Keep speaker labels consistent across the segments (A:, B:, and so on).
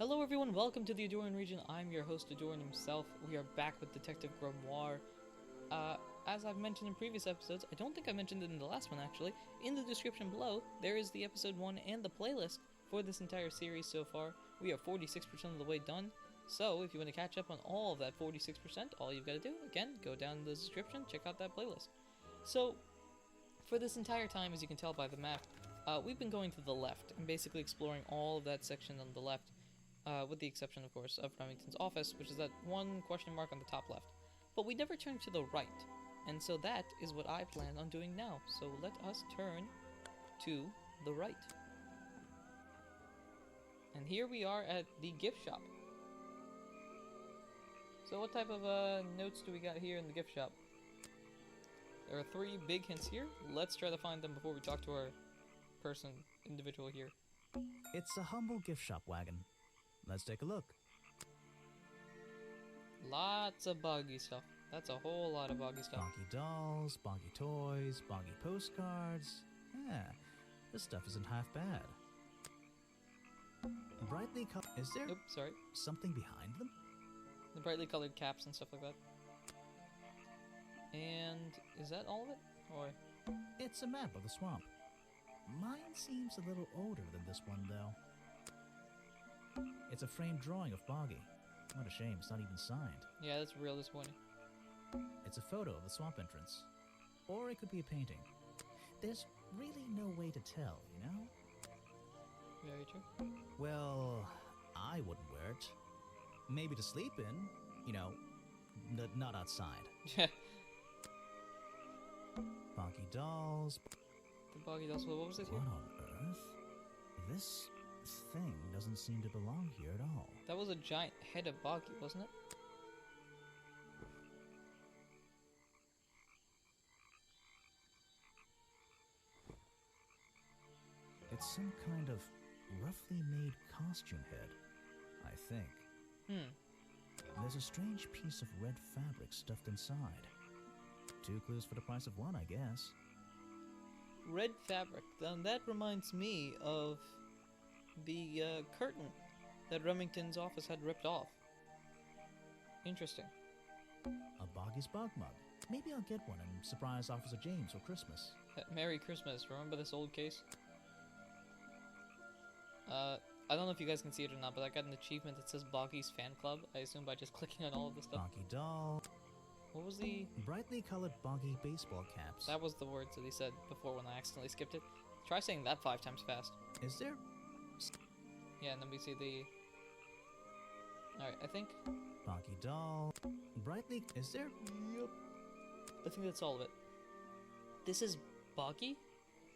A: Hello everyone, welcome to the Ahdurin Region. I'm your host, Ahdurin himself. We are back with Detective Grimoire. As I've mentioned in previous episodes, I don't think I mentioned it in the last one actually, in the description below, there is the episode 1 and the playlist for this entire series so far. We are 46% of the way done, so if you want to catch up on all of that 46%, all you've got to do, again, go down in the description, check out that playlist. So, for this entire time, as you can tell by the map, we've been going to the left, and basically exploring all of that section on the left. With the exception, of course, of Remington's office, which is that one question mark on the top left. But we never turned to the right, and so that is what I plan on doing now. So let us turn to the right. And here we are at the gift shop. So what type of notes do we got here in the gift shop? There are 3 big hints here. Let's try to find them before we talk to our individual here.
B: It's a humble gift shop, Wagon. Let's take a look.
A: Lots of boggy stuff. That's a whole lot of boggy stuff.
B: Boggy dolls, boggy toys, boggy postcards. Yeah, this stuff isn't half bad. Brightly colored. Is there something behind them?
A: The brightly colored caps and stuff like that. And is that all of it? Or
B: it's a map of the swamp. Mine seems a little older than this one, though. It's a framed drawing of Boggy. What a shame, it's not even signed.
A: Yeah, that's real disappointing.
B: It's a photo of the swamp entrance. Or it could be a painting. There's really no way to tell, you know?
A: Very true.
B: Well, I wouldn't wear it. Maybe to sleep in, you know, not outside. Boggy dolls.
A: The boggy dolls, what was it here?
B: What on earth? This thing doesn't seem to belong here at all.
A: That was a giant head of boggy, wasn't it?
B: It's some kind of roughly made costume head, I think. There's a strange piece of red fabric stuffed inside. 2 clues for the price of 1, I guess.
A: Red fabric. That reminds me of the curtain that Remington's office had ripped off. Interesting.
B: A Boggy's Bug Mug. Maybe I'll get one and surprise Officer James for Christmas.
A: Merry Christmas. Remember this old case? I don't know if you guys can see it or not, but I got an achievement that says Boggy's Fan Club. I assume by just clicking on all of this stuff.
B: Boggy doll.
A: What was the...
B: brightly colored Boggy baseball caps.
A: That was the words that he said before when I accidentally skipped it. Try saying that 5 times fast.
B: Is there...
A: Yeah, and then we see the... Alright, I think...
B: Boggy doll. Brightly... Is there...
A: Yep. I think that's all of it. This is Boggy?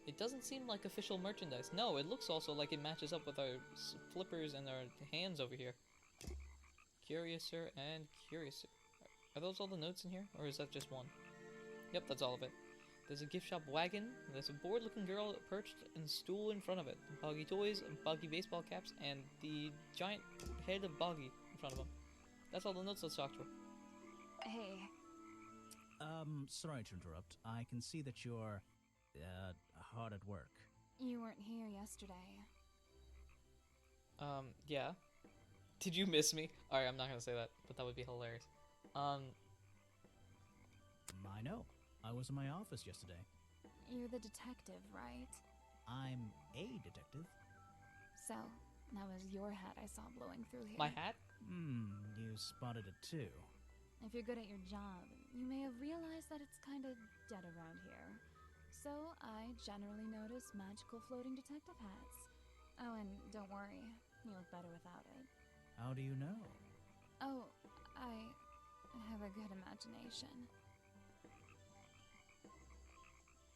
A: It doesn't seem like official merchandise. No, it looks also like it matches up with our flippers and our hands over here. Curiouser and Curiouser. Are those all the notes in here? Or is that just one? Yep, that's all of it. There's a gift shop wagon. There's a bored-looking girl perched in a stool in front of it. Boggy toys, boggy baseball caps, and the giant head of Boggy in front of him. That's all the notes. Let's talk to her.
C: Hey.
B: Sorry to interrupt. I can see that you're, hard at work.
C: You weren't here yesterday.
A: Yeah. Did you miss me? Alright, I'm not gonna say that, but that would be hilarious.
B: I know. I was in my office yesterday.
C: You're the detective, right?
B: I'm a detective.
C: So, that was your hat I saw blowing through here.
A: My hat?
B: You spotted it too.
C: If you're good at your job, you may have realized that it's kind of dead around here. So, I generally notice magical floating detective hats. Oh, and don't worry, you look better without it.
B: How do you know?
C: Oh, I have a good imagination.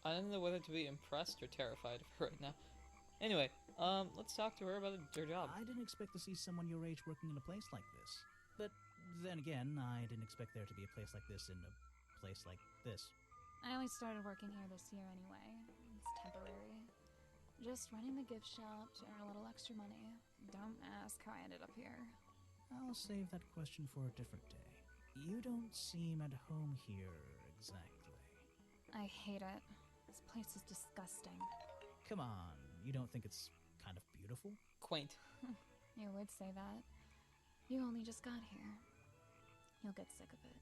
A: I don't know whether to be impressed or terrified of her right now. Anyway, let's talk to her about her job.
B: I didn't expect to see someone your age working in a place like this. But then again, I didn't expect there to be a place like this in a place like this.
C: I only started working here this year anyway. It's temporary. Just running the gift shop to earn a little extra money. Don't ask how I ended up here.
B: I'll save that question for a different day. You don't seem at home here exactly.
C: I hate it. This place is disgusting.
B: Come on, you don't think it's kind of beautiful?
A: Quaint.
C: You would say that. You only just got here. You'll get sick of it.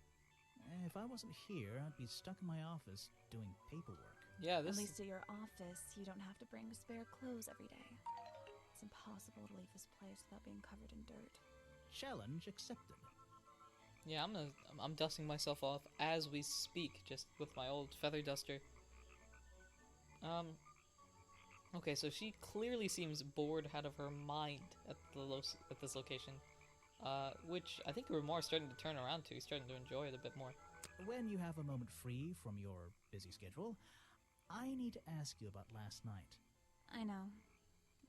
B: If I wasn't here, I'd be stuck in my office doing paperwork.
A: Yeah,
C: At least at your office, you don't have to bring spare clothes every day. It's impossible to leave this place without being covered in dirt.
B: Challenge accepted.
A: Yeah, I'm dusting myself off as we speak, just with my old feather duster. Okay, so she clearly seems bored out of her mind at this location, which I think Grimoire is starting to turn around to. He's starting to enjoy it a bit more.
B: When you have a moment free from your busy schedule, I need to ask you about last night.
C: I know,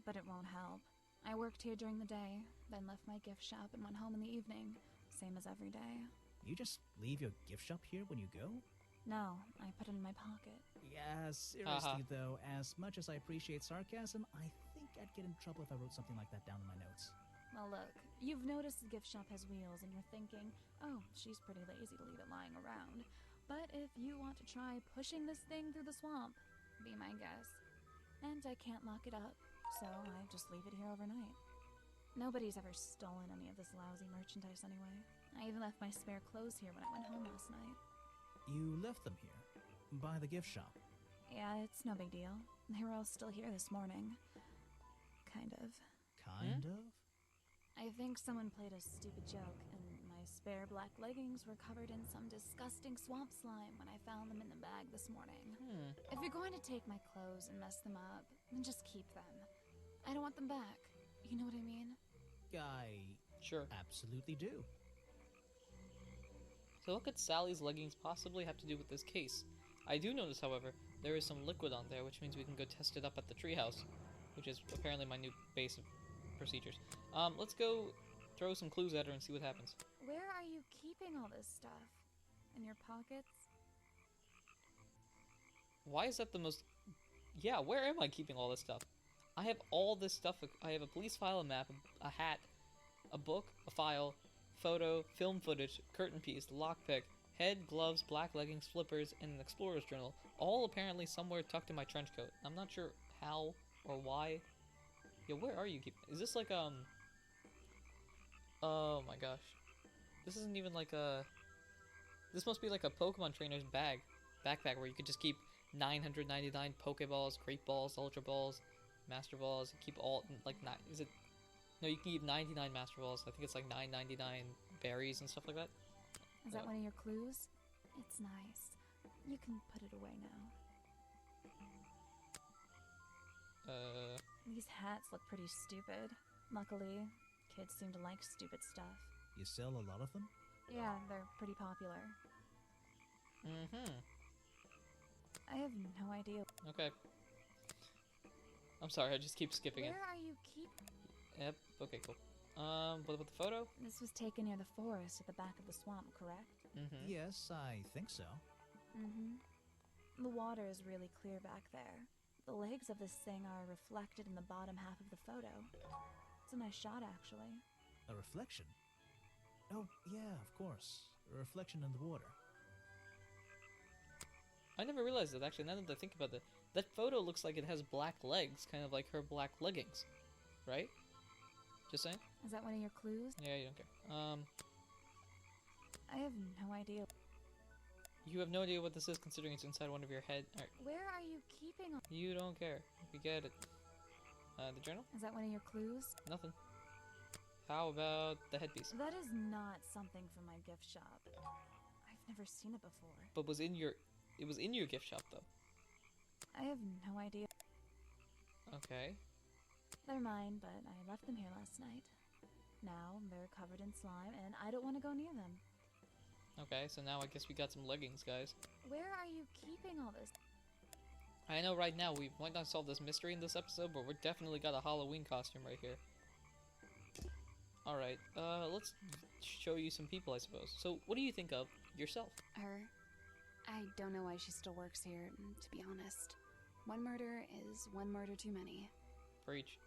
C: but it won't help. I worked here during the day, then left my gift shop and went home in the evening, same as every day.
B: You just leave your gift shop here when you go?
C: No, I put it in my pocket.
B: Yeah, seriously though, as much as I appreciate sarcasm, I think I'd get in trouble if I wrote something like that down in my notes.
C: Well, look, you've noticed the gift shop has wheels and you're thinking, oh, she's pretty lazy to leave it lying around. But if you want to try pushing this thing through the swamp, be my guest. And I can't lock it up, so I just leave it here overnight. Nobody's ever stolen any of this lousy merchandise anyway. I even left my spare clothes here when I went home last night.
B: You left them here? By the gift shop?
C: Yeah, it's no big deal. They were all still here this morning. Kind of.
B: Kind of?
C: I think someone played a stupid joke, and my spare black leggings were covered in some disgusting swamp slime when I found them in the bag this morning. If you're going to take my clothes and mess them up, then just keep them. I don't want them back. You know what I mean?
B: I
A: Sure.
B: absolutely do.
A: So what could Sally's leggings possibly have to do with this case? I do notice, however, there is some liquid on there, which means we can go test it up at the treehouse, which is apparently my new base of procedures. Let's go throw some clues at her and see what happens.
C: Where are you keeping all this stuff? In your pockets?
A: Why is that the most... Yeah, where am I keeping all this stuff? I have all this stuff. I have a police file, a map, a hat, a book, a file, photo, film footage, curtain piece, lockpick, head, gloves, black leggings, flippers, and an explorer's journal, all apparently somewhere tucked in my trench coat. I'm not sure how or why. Yeah, where are you keeping... Is this like, Oh my gosh. This isn't even like a... This must be like a Pokemon trainer's backpack where you could just keep 999 Pokeballs, Great Balls, Ultra Balls, Master Balls, keep all, like, is it... No, you can keep 99 Master Balls. I think it's like 999 berries and stuff like that.
C: Is that one of your clues? It's nice. You can put it away now. These hats look pretty stupid. Luckily, kids seem to like stupid stuff.
B: You sell a lot of them?
C: Yeah, they're pretty popular. I have no idea.
A: Okay. I'm sorry, I just keep skipping it.
C: Where are you
A: Yep, okay, cool. What about the photo?
C: This was taken near the forest at the back of the swamp, correct?
B: Yes, I think so.
C: The water is really clear back there. The legs of this thing are reflected in the bottom half of the photo. It's a nice shot, actually.
B: A reflection? Oh, yeah, of course. A reflection in the water.
A: I never realized that, actually, now that I think about it. That photo looks like it has black legs, kind of like her black leggings. Right? Just saying?
C: Is that one of your clues?
A: Yeah, you don't care.
C: I have no idea.
A: You have no idea what this is, considering it's inside one of your head. Alright.
C: Where are you keeping all...
A: You don't care. We get it. The journal?
C: Is that one of your clues?
A: Nothing. How about the headpiece?
C: That is not something from my gift shop. I've never seen it before.
A: But it was in your gift shop, though.
C: I have no idea.
A: Okay.
C: They're mine, but I left them here last night. Now they're covered in slime, and I don't want to go near them.
A: Okay, so now I guess we got some leggings, guys.
C: Where are you keeping all this?
A: I know right now we might not solve this mystery in this episode, but we're definitely got a Halloween costume right here. Alright, let's show you some people, I suppose. So, what do you think of yourself?
D: Her. I don't know why she still works here, to be honest. One murder is one murder too many.
A: Preach.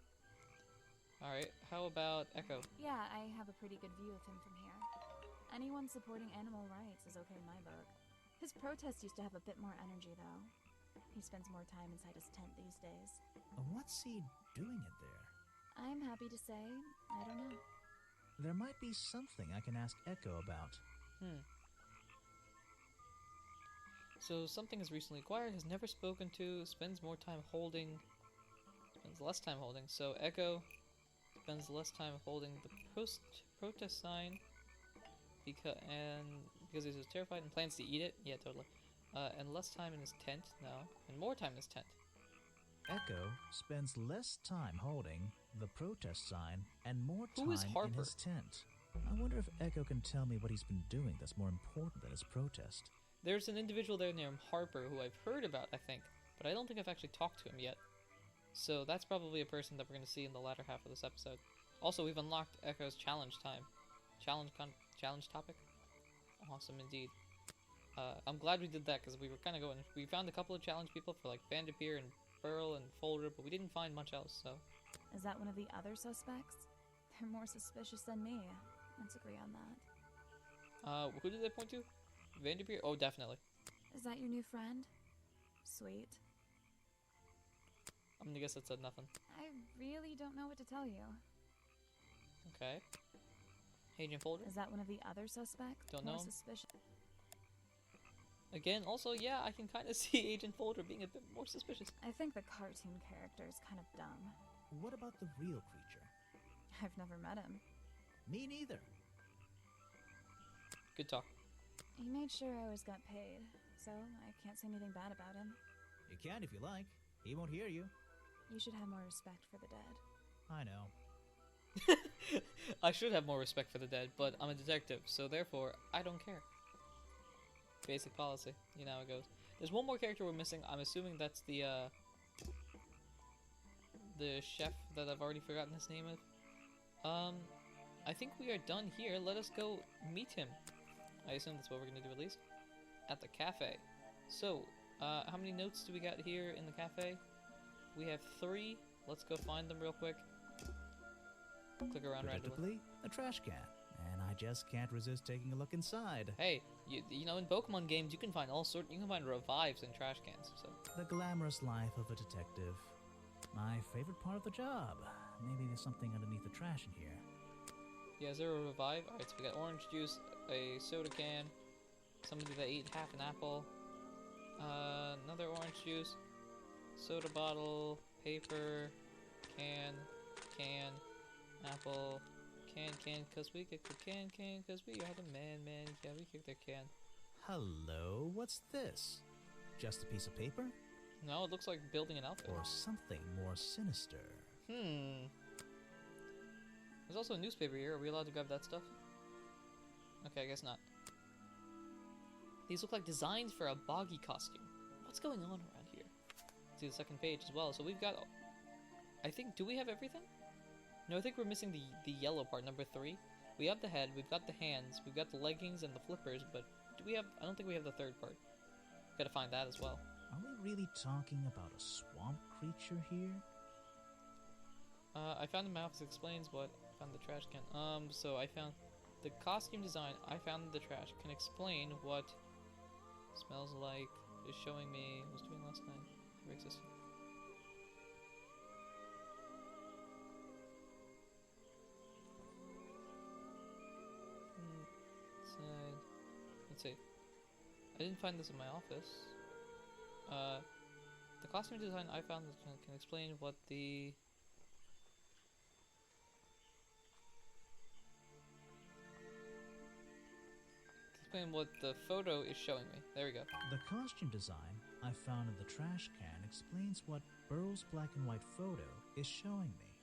A: Alright, how about Echo?
C: Yeah, I have a pretty good view of him from here. Anyone supporting animal rights is okay in my book. His protest used to have a bit more energy, though. He spends more time inside his tent these days.
B: What's he doing in there?
C: I'm happy to say, I don't know.
B: There might be something I can ask Echo about.
A: So, something is recently acquired, has never spoken to, spends more time holding, spends less time holding. So, Echo spends less time holding the protest sign because he's just terrified and plans to eat it. Yeah, totally. And less time in his tent now, and more time in his tent.
B: Echo spends less time holding the protest sign and more
A: Who
B: time
A: is
B: in
A: Harper?
B: his tent. I wonder if Echo can tell me what he's been doing that's more important than his protest.
A: There's an individual there named Harper who I've heard about, I think, but I don't think I've actually talked to him yet. So that's probably a person that we're going to see in the latter half of this episode. Also, we've unlocked Echo's challenge time. Challenge topic? Awesome indeed. I'm glad we did that because we were kind of going... We found a couple of challenge people for like Vanderpeer and Burl and Folder, but we didn't find much else, so...
C: Is that one of the other suspects? They're more suspicious than me. Let's agree on that.
A: Who did they point to? Vanderpeer? Oh, definitely.
C: Is that your new friend? Sweet.
A: I'm gonna guess that said nothing.
C: I really don't know what to tell you.
A: Okay. Agent Folder?
C: Is that one of the other suspects?
A: Don't
C: More
A: know.
C: suspicious.
A: Again, also, yeah, I can kind of see Agent Folder being a bit more suspicious.
C: I think the cartoon character is kind of dumb.
B: What about the real creature?
C: I've never met him.
B: Me neither.
A: Good talk.
C: He made sure I always got paid, so I can't say anything bad about him.
B: You can if you like. He won't hear you.
C: You should have more respect for the dead.
B: I know.
A: I should have more respect for the dead, but I'm a detective, so therefore, I don't care. Basic policy. You know how it goes. There's one more character we're missing. I'm assuming that's the chef that I've already forgotten his name of. I think we are done here. Let us go meet him. I assume that's what we're gonna do at least. At the cafe. So, how many notes do we got here in the cafe? We have 3. Let's go find them real quick. Click around randomly.
B: Predictably, a trash can. And I just can't resist taking a look inside.
A: Hey, you know, in Pokemon games, you can find all sorts. You can find revives in trash cans. So
B: The glamorous life of a detective. My favorite part of the job. Maybe there's something underneath the trash in here.
A: yeah, is there a revive? All right, so we got orange juice, a soda can, somebody that ate half an apple, another orange juice, soda bottle, paper, can, apple, can, cause we kick the can, cause we are the man, yeah, we kick the can.
B: Hello, what's this? Just a piece of paper?
A: No, it looks like building an outfit.
B: Or something more sinister?
A: There's also a newspaper here. Are we allowed to grab that stuff? Okay, I guess not. These look like designs for a boggy costume. What's going on around here? See the second page as well. So we've got... I think... Do we have everything? No, I think we're missing the yellow part, number 3. We have the head, we've got the hands, we've got the leggings and the flippers, but do we have... I don't think we have the third part. Gotta find that as well.
B: Are we really talking about a swamp creature here?
A: I found in my office explains what... I found the trash can. So I found... The costume design I found in the trash can explain what smells like, is showing me, was doing last night. Never existed. Inside. Let's see. I didn't find this in my office. The costume design I found can explain what the... Explain what the photo is showing me. There we go.
B: The costume design I found in the trash can explains what Burl's black and white photo is showing me.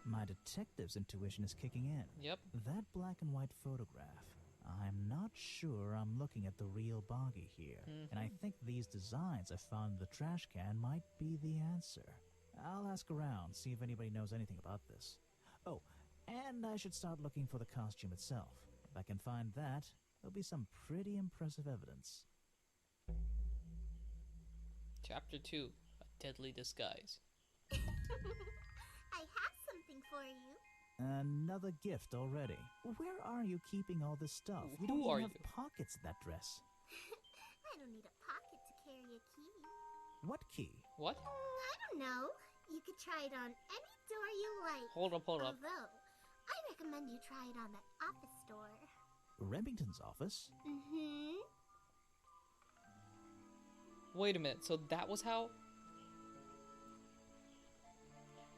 B: My detective's intuition is kicking in.
A: Yep.
B: That black and white photograph, I'm not sure I'm looking at the real Boggy here. And I think these designs I found in the trash can might be the answer. I'll ask around, see if anybody knows anything about this. Oh, and I should start looking for the costume itself. If I can find that, there'll be some pretty impressive evidence.
A: Chapter 2, A Deadly Disguise.
E: I have something for you.
B: Another gift already. Where are you keeping all this stuff? You don't
A: Who are
B: even have
A: you?
B: pockets in that dress.
E: I don't need a pocket to carry a key.
B: What key?
A: What?
E: I don't know. You could try it on any door you like.
A: Hold up.
E: Although, I recommend you try it on that office door.
B: Remington's office?
E: Mm-hmm.
A: Wait a minute, so that was how?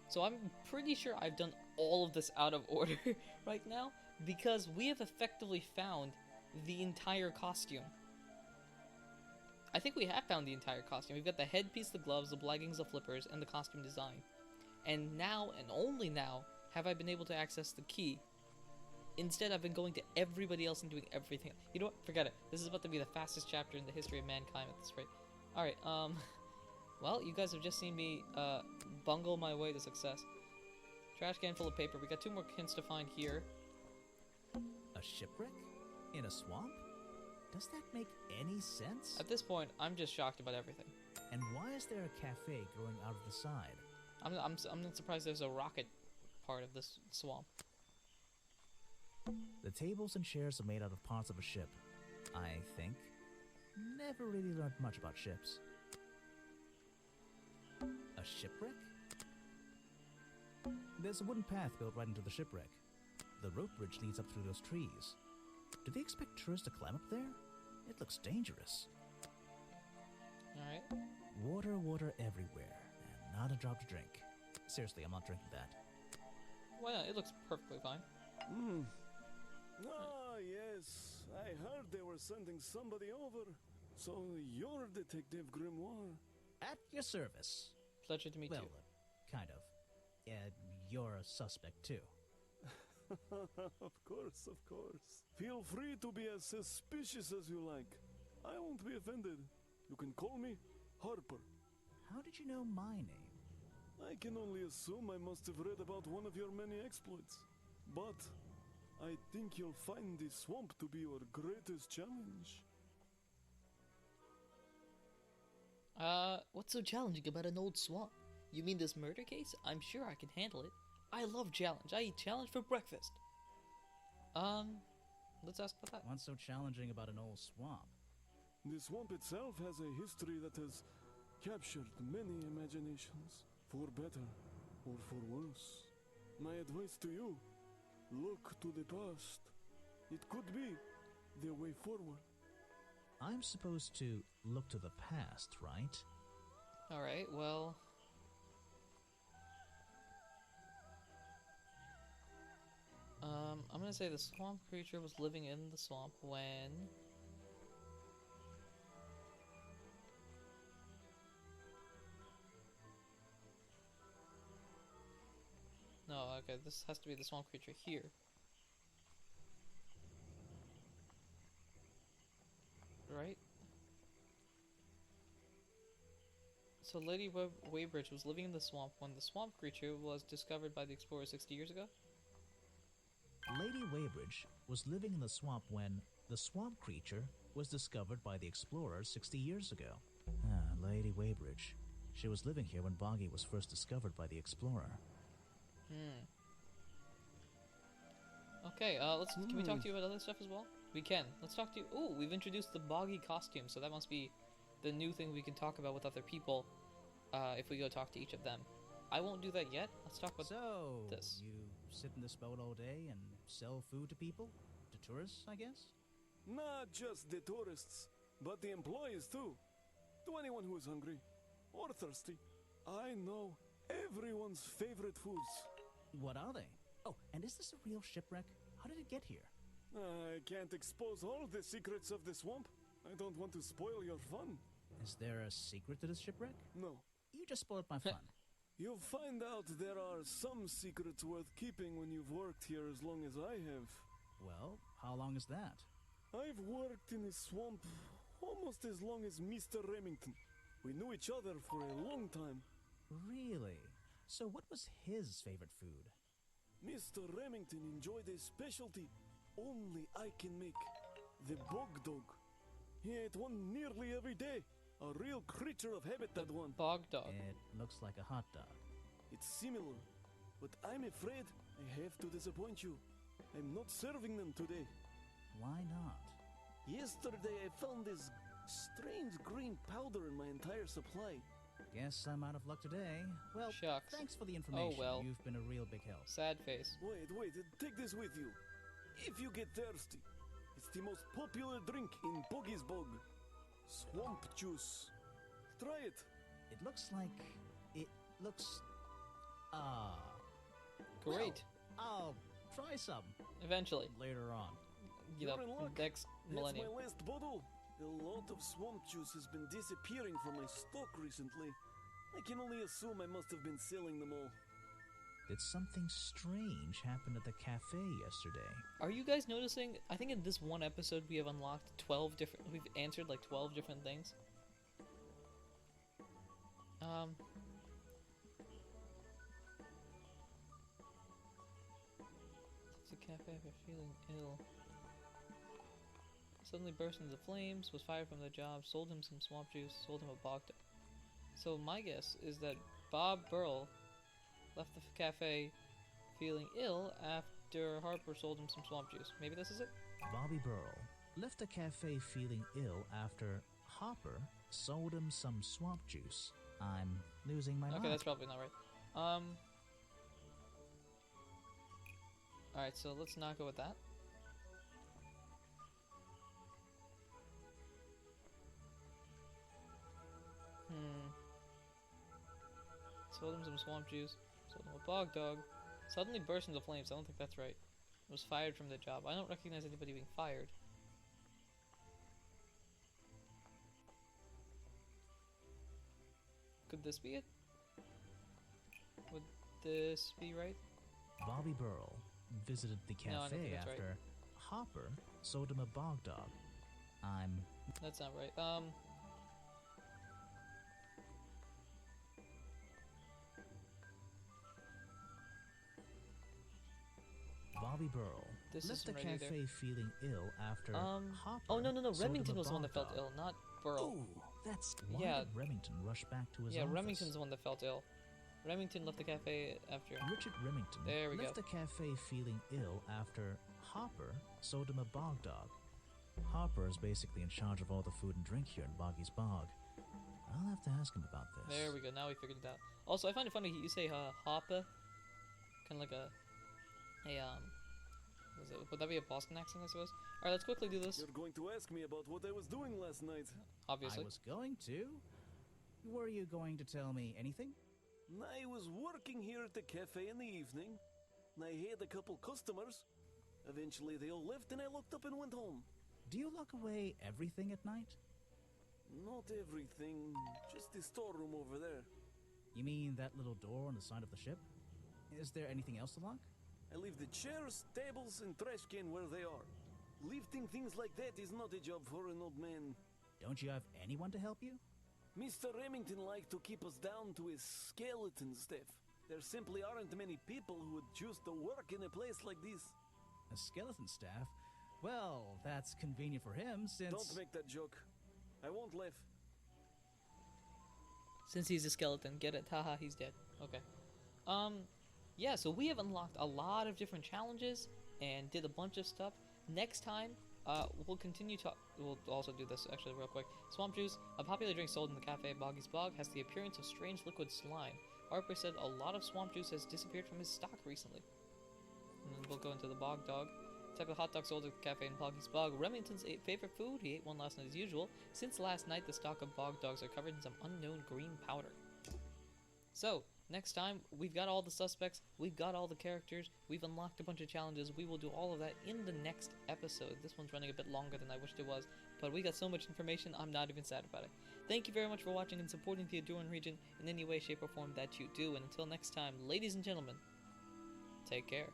A: So I'm pretty sure I've done all of this out of order right now, because we have effectively found the entire costume. I think we have found the entire costume. We've got the headpiece, the gloves, the leggings, the flippers, and the costume design. And now, and only now, have I been able to access the key. Instead, I've been going to everybody else and doing everything. You know what? Forget it. This is about to be the fastest chapter in the history of mankind at this rate. Alright, well, you guys have just seen me, bungle my way to success. Trash can full of paper. We got 2 more hints to find here.
B: A shipwreck? In a swamp? Does that make any sense?
A: At this point, I'm just shocked about everything.
B: And why is there a cafe growing out of the side?
A: I'm not surprised there's a rocket part of this swamp.
B: The tables and chairs are made out of parts of a ship, I think. Never really learned much about ships. A shipwreck? There's a wooden path built right into the shipwreck. The rope bridge leads up through those trees. Do they expect tourists to climb up there? It looks dangerous.
A: Alright.
B: Water everywhere, and not a drop to drink. Seriously, I'm not drinking that.
A: Why not? It looks perfectly fine.
F: Ah, yes. I heard they were sending somebody over. So you're Detective Grimoire.
B: At your service.
A: Pleasure to meet
B: Well,
A: you.
B: kind of. You're a suspect, too.
F: Of course, of course. Feel free to be as suspicious as you like. I won't be offended. You can call me Harper.
B: How did you know my name?
F: I can only assume I must have read about one of your many exploits. But I think you'll find this swamp to be your greatest challenge.
A: What's so challenging about an old swamp? You mean this murder case? I'm sure I can handle it. I love challenge. I eat challenge for breakfast. Let's ask about that.
B: What's so challenging about an old swamp?
F: The swamp itself has a history that has captured many imaginations, for better or for worse. My advice to you, look to the past. It could be the way forward.
B: I'm supposed to look to the past, right?
A: Alright, well... I'm gonna say the swamp creature was living in the swamp when... No, okay, this has to be the swamp creature here. Right? So Lady Weybridge was living in the swamp when the swamp creature was discovered by the explorers 60 years ago?
B: Lady Weybridge was living in the swamp when the swamp creature was discovered by the explorers 60 years ago. Ah, Lady Weybridge. She was living here when Boggy was first discovered by the explorer.
A: Okay, can we talk to you about other stuff as well? We can. Let's talk to you. Ooh, we've introduced the Boggy costume, so that must be the new thing we can talk about with other people, if we go talk to each of them. I won't do that yet. Let's talk about this.
B: You sit in this boat all day and sell food to people? To tourists, I guess?
F: Not just the tourists, but the employees too. To anyone who is hungry or thirsty. I know everyone's favorite foods.
B: What are they? Oh, and is this a real shipwreck? How did it get here?
F: I can't expose all the secrets of the swamp. I don't want to spoil your fun.
B: Is there a secret to this shipwreck?
F: No.
B: You just spoiled my fun.
F: You'll find out there are some secrets worth keeping when you've worked here as long as I have.
B: Well, how long is that?
F: I've worked in the swamp almost as long as Mr. Remington. We knew each other for a long time.
B: Really? So what was his favorite food?
F: Mr. Remington enjoyed a specialty only I can make. The bog dog. He ate one nearly every day. A real creature of habit, that one.
A: Bog dog.
B: It looks like a hot dog.
F: It's similar, but I'm afraid I have to disappoint you. I'm not serving them today.
B: Why not?
F: Yesterday I found this strange green powder in my entire supply.
B: Guess I'm out of luck today. Well,
A: Shucks.
B: thanks for the information.
A: Oh, well.
B: You've been a real big help.
A: Sad face.
F: Wait, take this with you. If you get thirsty, it's the most popular drink in Boggy's Bog. Swamp juice. Try it.
B: It looks like... It looks...
A: Great.
B: Well, I'll try some.
A: Eventually.
B: Later on.
A: You know,
F: You're in luck.
A: next millennium.
F: That's my last bottle. A lot of swamp juice has been disappearing from my stock recently. I can only assume I must have been selling them all.
B: Did something strange happen at the cafe yesterday?
A: Are you guys noticing? I think in this one episode we have unlocked 12 different... We've answered like 12 different things. It's a cafe after feeling ill. Suddenly burst into flames, was fired from the job, sold him some swamp juice, sold him a bog dog. So my guess is that Bob Burl left the cafe feeling ill after Harper sold him some swamp juice. Maybe this is it?
B: Bobby Burl left the cafe feeling ill after Hopper sold him some swamp juice. I'm losing my mind.
A: Okay, that's probably not right. Alright, so let's not go with that. Sold him some swamp juice. Sold him a bog dog. Suddenly burst into flames. I don't think that's right. Was fired from the job. I don't recognize anybody being fired. Could this be it? Would this be right?
B: Bobby Burl visited the
A: No, I don't think
B: cafe
A: that's
B: after
A: right.
B: Hopper sold him a bog dog. I'm...
A: That's not right.
B: Bobby Burl
A: This
B: left the
A: isn't right either.
B: cafe feeling ill after Hopper
A: Oh, no.
B: sold him
A: Remington
B: a
A: was the one
B: bog
A: that felt
B: dog.
A: ill, not Burl.
B: Ooh, that's... Why
A: Yeah.
B: did Remington rush back to his
A: Yeah,
B: office?
A: Remington's the one that felt ill. Remington left the cafe after...
B: Richard Remington
A: There we
B: left
A: go.
B: the cafe feeling ill after Hopper sold him a bog dog. Hopper is basically in charge of all the food and drink here in Boggy's Bog. I'll have to ask him about this.
A: There we go, now we figured it out. Also, I find it funny, you say Hopper. Kind of like would that be a Boston accent, I suppose? Alright, let's quickly do this.
F: You're going to ask me about what I was doing last night.
A: Obviously.
B: I was going to. Were you going to tell me anything?
F: I was working here at the cafe in the evening, and I had a couple customers. Eventually they all left and I locked up and went home.
B: Do you lock away everything at night?
F: Not everything, just the storeroom over there.
B: You mean that little door on the side of the ship? Is there anything else to lock?
F: I leave the chairs, tables, and trash can where they are. Lifting things like that is not a job for an old man.
B: Don't you have anyone to help you?
F: Mr. Remington liked to keep us down to his skeleton staff. There simply aren't many people who would choose to work in a place like this.
B: A skeleton staff? Well, that's convenient for him since...
F: Don't make that joke. I won't laugh.
A: Since he's a skeleton, get it? Haha, he's dead. Okay. Yeah, so we have unlocked a lot of different challenges and did a bunch of stuff. Next time, we'll continue to... We'll also do this, actually, real quick. Swamp juice, a popular drink sold in the cafe at Boggy's Bog, has the appearance of strange liquid slime. Harper said a lot of swamp juice has disappeared from his stock recently. And then we'll go into the bog dog. Type of hot dog sold at the cafe in Boggy's Bog. Remington's favorite food, he ate one last night as usual. Since last night, the stock of bog dogs are covered in some unknown green powder. So, next time, we've got all the suspects, we've got all the characters, we've unlocked a bunch of challenges, we will do all of that in the next episode. This one's running a bit longer than I wished it was, but we got so much information, I'm not even sad about it. Thank you very much for watching and supporting the Ahdurin Region in any way, shape, or form that you do, and until next time, ladies and gentlemen, take care.